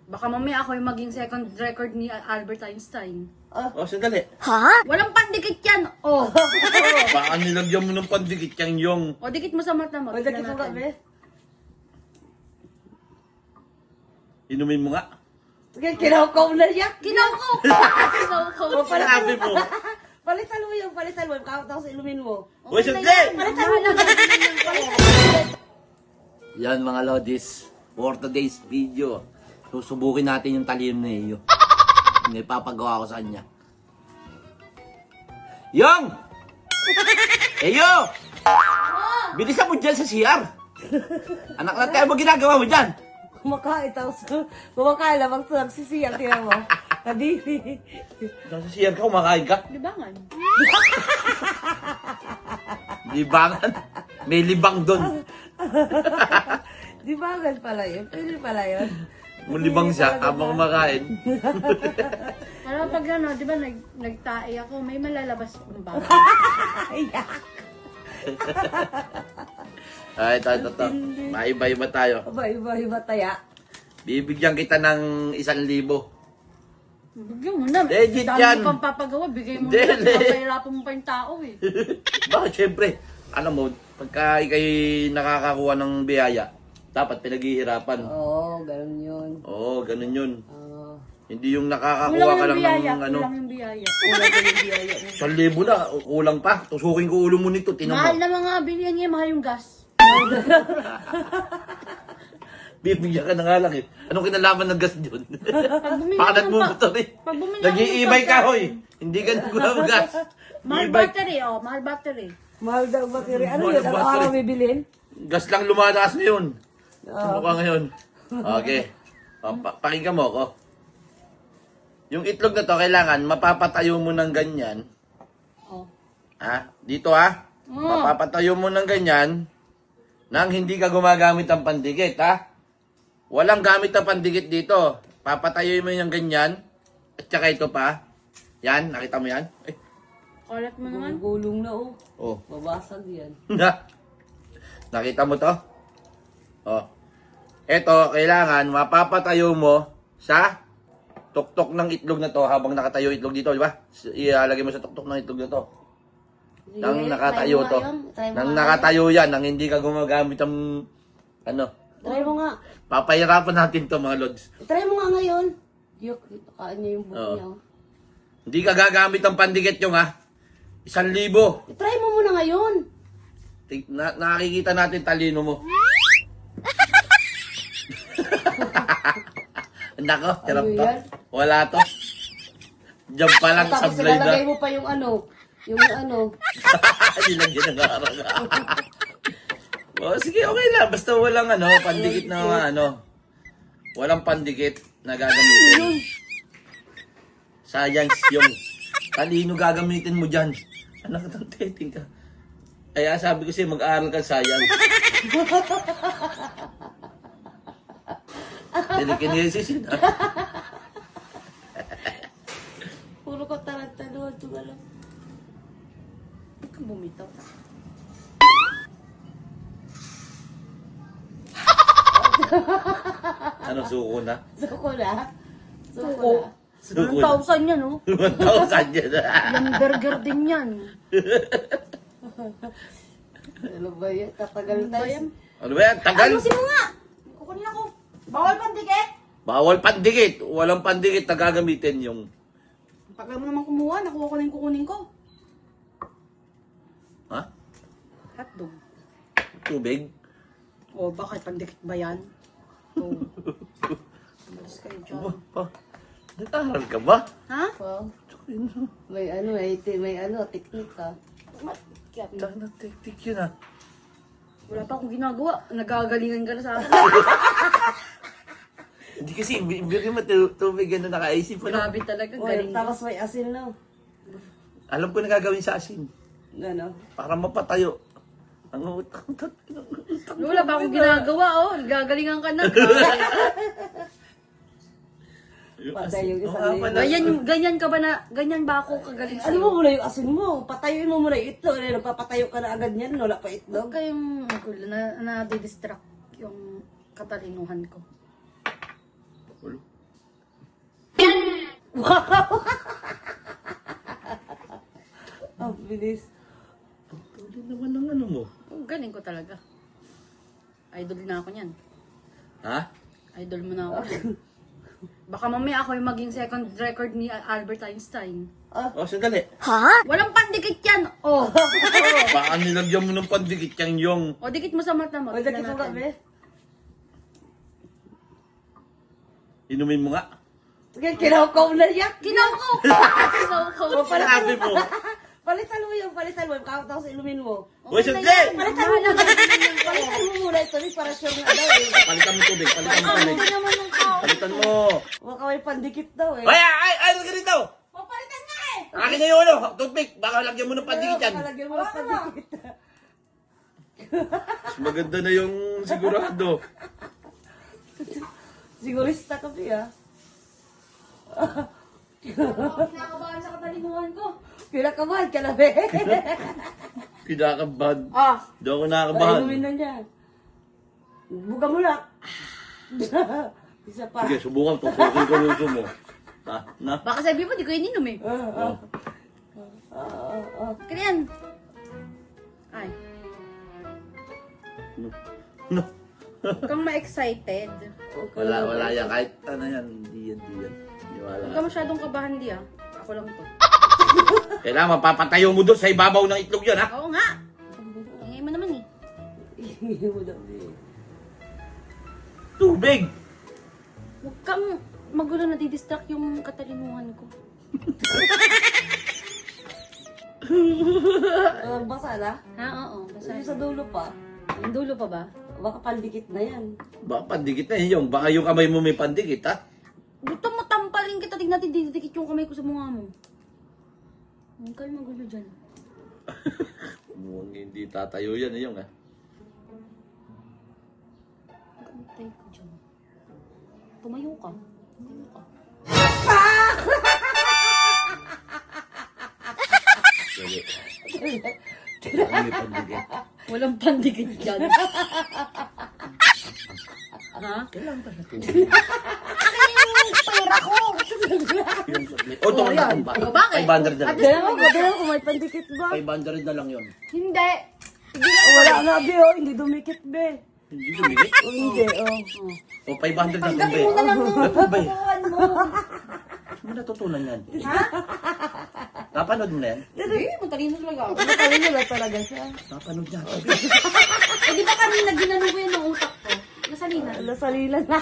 Baka mamaya ako yung maging second record ni Albert Einstein. Oh, sandali. Walang pandikit yan! Oh! Baka nilagyan mo ng pandikit yung yung. O, dikit mo sa mata mo. Pwede Tignan kita natin. ba, be? Inumin mo nga. Sige, kinaukaw na niya. Kinaukaw! Kinaukaw! Sinabi mo. Palitan mo yung palitan mo. Tapos ilumin mo. Uy, sandali! Palitan mo na. Yan mga lodis. For today's video. Susubukin natin yung talim na iyo. Hindi papagawa ko sa kanya. Yung! Eyo! Bilisan mo dyan sa CR. Anak lang tayo mo ginagawa mo dyan. Kumakain tapos kumakain lang nagsisiyang tiyan mo. Kadiri. Nasa CR ka, kumakain ka. Libangan. Libangan. May libang doon. Di ba agad pala yun? Pwede pala yun. Mulibang siya habang kumakain. Pero pag ano, di ba nagtae ako, may malalabas kong bago. Ayak. Ay, ito. Maiba-iba tayo. Iba taya. Bibigyan kita ng 1,000. Bigyan mo na. Legit Dami yan. mo pang papagawa, bigay mo Hindi, na. hindi. Papahirapan mo pa yung tao eh. Bakit? Siyempre, alam mo, pagka ikay nakakakuha ng biyaya, dapat pinaghihirapan. Oo, ganun yun. Oo, ganun yun. Oo. Hindi yung nakakakuha Kulang ka yung lang biyaya, ng ano. kulang yung biyaya. Kulang ko yung biyaya mo. 1,000 na, kulang pa. Tusukin ko ulo mo nito, tinan Mahal mo. na mga bilihan niya, mahal yung gas. Bibigyan ka na nga lang eh. Anong kinalaman ng gas dyan? Pag bumili Panat ng mo pa- ito eh. Pag bumili ako ng Nag-iibay ka pagkain. hoy. Hindi ka nagkuha gas. Mahal Iibay. battery, oh, mahal battery. Mahal daw battery. Ano Mahal yun? ang Ano battery. araw bibilin? Gas lang lumataas ngayon. Oo. Ano ka ngayon? Okay. Pakinggan mo ako. Yung itlog na to, kailangan mapapatayo mo ng ganyan. Oh. Ha? Dito ha? Mapapatayo mo ng ganyan nang hindi ka gumagamit ng pandikit ha? Walang gamit ng pandikit dito. Papatayo mo yung ganyan. At saka ito pa. Yan, nakita mo yan? Eh. Kalat mo naman. Gulong na oh. Oh. Babasag yan. Nakita mo to? Oh. Ito, kailangan mapapatayo mo sa tuktok ng itlog na to habang nakatayo itlog dito, di ba? Ilalagay mo sa tuktok ng itlog na to. Nang nakatayo to. Nang nakatayo yan, nang hindi ka gumagamit ng ano. Try mo nga. Papahirapan natin to mga lods. Try mo nga ngayon. Yok, kain niya yung buhok Oo. niya. Oh. Hindi ka gagamit ng pandikit yung ha. 1,000. Try mo muna ngayon. Nakikita natin talino mo. Nako, hirap Ano to. yan? Wala to. Diyan pa lang sa Tapos blade ilalagay na. mo pa yung ano. Yung ano. Nilagyan ng araw. Oh, sige, okay lang. Basta walang ano, pandikit na mga ano. Walang pandikit na gagamitin. Science yung talino gagamitin mo dyan. Anak ng teting ka. Kaya sabi ko sa'yo, mag-aaral ka science. Telekinesis yun. Puro ko tarantado. Tumalong. Huwag kang bumitaw. Ano, suko na? Suko na. Suko Oo. na. Suko na. 1,000 yan, oh. 1,000 yan. Yung burger din yan. Ano ba yan? Tatagal Ano ba tayo. yan? Ano ba yan? Tagal? Ayusin mo nga! Kukunin ako. Bawal pandikit! Bawal pandikit. Walang pandikit na gagamitin yung... Pag mo naman kumuha, nakuha ko na yung kukunin ko. Ha? Hotdog. Tubig? O, bakit? Pandikit ba yan? O. Umalis kayo dyan. Pa, nag-aaral ka ba? Ha? Wow. May ano, may ano, technique ka. Tana, tik yun ah. Wala pa akong ginagawa. Nagagalingan ka na sa akin. Hindi kasi, ibigay mo tubig na nakaisip mo. Grabe talaga. Galing. Tapos may asin na. Alam ko na gagawin sa asin. Ano? Para mapatayo. Ang utang. Wala pa akong ginagawa, oh. Nagagalingan ka na. Patay yung isang Oo, libo. Ganyan ka ba na, ganyan ba ako kagaling Ano sa'yo? mo muna yung asin mo? Patayuin mo muna yung itlog. Ano, papatayo ka na agad niyan. Wala pa Huwag itlog. kayong na-distract yung katalinuhan ko. Ang bilis. Tuloy naman ng ano mo. Galing ko talaga. Idol na ako niyan. Ha? Idol mo na ako. Baka mamaya ako yung maging second record ni Albert Einstein. Oh, sandali. Walang pandikit yan! Oh! Baka nilagyan mo ng pandikit yung yung. O, dikit mo sa mata mo. Wala Tignan kita natin. ba, be? Inumin mo nga. Sige, kinaukaw na yan. Kinaukaw! Kinaukaw! Sabi mo. Palitan mo yung palitan mo. Tapos ilumin mo. Uy, sandali! Palitan mo muna. Palitan mo muna ito. Para sure nga daw eh. Palitan mo tubig, palitan mo tubig. Ano naman ng tao? Palitan mo. Baka may pandikit daw eh. Ay, ka dito! Papalitan nga eh! Akin na yung ano, toothpick. Baka lagyan mo ng pandikit yan. Baka lagyan mo ng pandikit. Mas maganda na yung sigurado. Sigurista ka, Pia. Kinakabahan sa katalinuhan ko. Kinakabahan ka na, be. Kinakabahan. Ah! Hindi ako nakakabahan. Ilumin na niya. Buka mo lang. Isa pa. Sige, subukan. Tutukin ko luso mo. Ha? Na? Baka sabi mo, di ko ininom eh. Kaya yan. Ay. No. Huwag kang ma-excited. Wala yan. Kahit ano yan. Hindi yan. Wala. Huwag ka masyadong kabahan di ah. Ako lang to. Kailangan mapapatayo mo doon sa ibabaw ng itlog yan, ha? Oo nga. Ingay mo naman eh. Ihingi mo daw, be. Tubig! Huwag kang magulo na didistract yung katalinuhan ko. Basa na? Ha? Oo. Basta Sa dulo pa. yung dulo pa ba? Baka pandikit na yan. Baka pandikit na yun. Baka yung kamay mo may pandikit, ha? Gusto mo tampalin kita. Tignan natin didikit yung kamay ko sa mukha mo. Huwag kayo magulo dyan. Mukhang hindi tatayo yan, yung, ha? Antay ko dyan. Tumayo ka. Tumayo ka. Dali. May pandikit. Walang pandikit dyan. Ha? Kailangan pa natin. Pera ko! O, ito ang ba? O, bakit? 500 na lang. Dala ko, may pandikit ba? 500 na lang yun. Hindi. Wala na, be, oh. Hindi dumikit, be. Hindi dumigit. Oh, hindi, oh. O, 500 na lang, be. Mo na lang yung Ito, be. tutuan mo. Saan mo natutunan yan? Ha? Napanood mo na yan? Hindi, matalino talaga ako. Matalino na talaga siya. Napanood niya. Eh, di ba kanina ginano ko yan ng utak ko? Nasalina. Lasalilan na.